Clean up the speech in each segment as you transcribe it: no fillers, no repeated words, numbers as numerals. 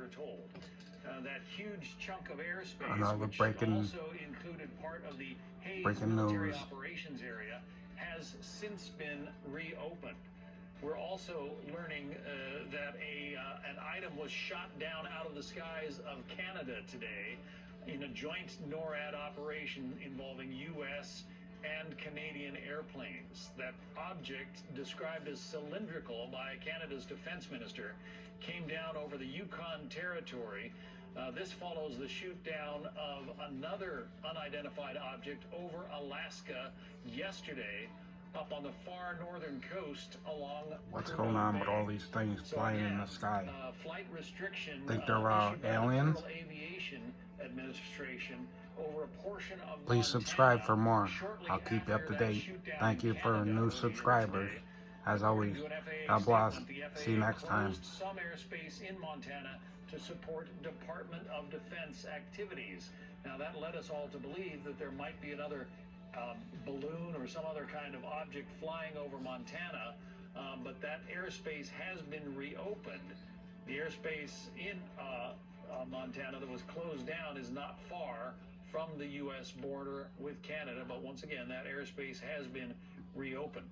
we're told. That huge chunk of airspace, Another which breaking also included part of the Hayes breaking military news. operations area, has since been reopened. We're also learning that an item was shot down out of the skies of Canada today in a joint NORAD operation involving U.S. and Canadian airplanes. That object, described as cylindrical by Canada's defense minister, came down over the Yukon territory. This follows the shoot down of another unidentified object over Alaska yesterday, up on the far northern coast along. What's going on with all these things flying in the sky? Flight restriction. Think they're issued by the aliens? Federal Aviation Administration over a portion of Please Montana subscribe for more. shortly I'll keep you up after to that date. shoot-down Thank in you for Canada new earlier subscribers. today. As always, According to an FAA God bless. statement, the See you FAA next time. closed some airspace in Montana to support Department of Defense activities. Now, that led us all to believe that there might be another balloon or some other kind of object flying over Montana, but that airspace has been reopened. The airspace in Montana that was closed down is not far from the U.S. border with Canada, but once again, that airspace has been reopened.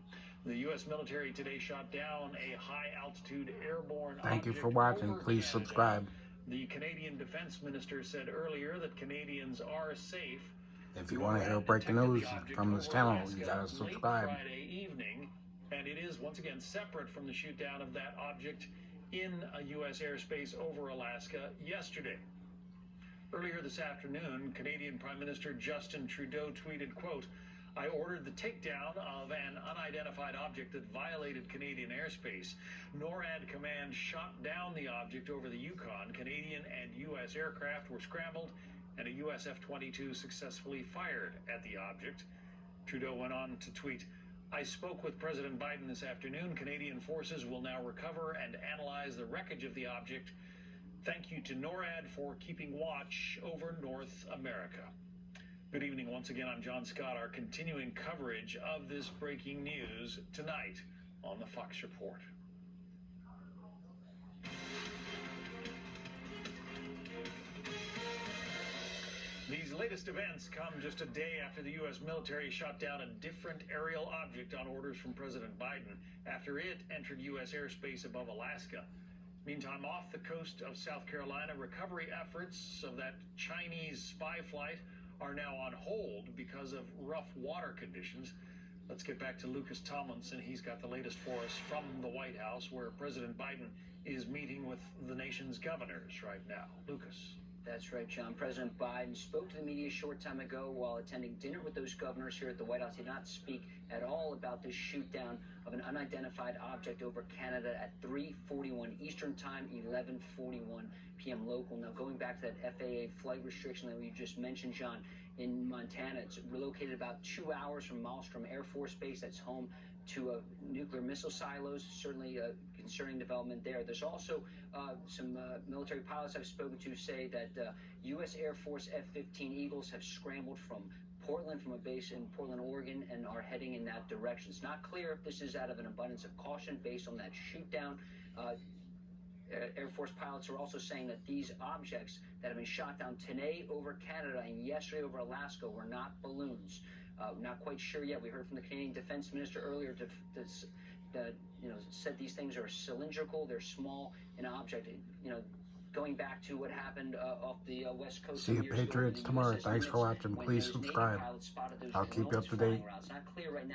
The U.S. military today shot down a high-altitude airborne Thank you object for watching. over Please Canada. subscribe. The Canadian defense minister said earlier that Canadians are safe. If you want to hear breaking news from this channel, you gotta subscribe. Late Friday evening, and it is once again separate from the shoot down of that object in a U.S. airspace over Alaska yesterday. Earlier this afternoon, Canadian Prime Minister Justin Trudeau tweeted, quote, "I ordered the takedown of an unidentified object that violated Canadian airspace. NORAD command shot down the object over the Yukon. Canadian and U.S. aircraft were scrambled, and a U.S. F-22 successfully fired at the object." Trudeau went on to tweet, "I spoke with President Biden this afternoon. Canadian forces will now recover and analyze the wreckage of the object. Thank you to NORAD for keeping watch over North America." Good evening once again. I'm John Scott. Our continuing coverage of this breaking news tonight on the Fox Report. These latest events come just a day after the U.S. military shot down a different aerial object on orders from President Biden after it entered U.S. airspace above Alaska. Meantime, off the coast of South Carolina, recovery efforts of that Chinese spy flight are now on hold because of rough water conditions. Let's get back to Lucas Tomlinson. He's got the latest for us from the White House, where President Biden is meeting with the nation's governors right now. Lucas. That's right, John. President Biden spoke to the media a short time ago while attending dinner with those governors here at the White House. He did not speak at all about this shoot down of an unidentified object over Canada at 3:41 Eastern Time, 11:41 p.m. local. Now, going back to that FAA flight restriction that you just mentioned, John, in Montana, it's relocated about 2 hours from Malmstrom Air Force Base. That's home to nuclear missile silos. Certainly a concerning development there. There's also some military pilots I've spoken to say that U.S. Air Force F-15 Eagles have scrambled from Portland, from a base in Portland, Oregon, and are heading in that direction. It's not clear if this is out of an abundance of caution based on that shoot down. Air Force pilots are also saying that these objects that have been shot down today over Canada and yesterday over Alaska were not balloons. Not quite sure yet. We heard from the Canadian Defense Minister earlier that said these things are cylindrical, they're small in object. Going back to what happened off the west coast. See you Patriots tomorrow. Thanks for watching. Please subscribe. I'll keep you up to date. It's not clear right now.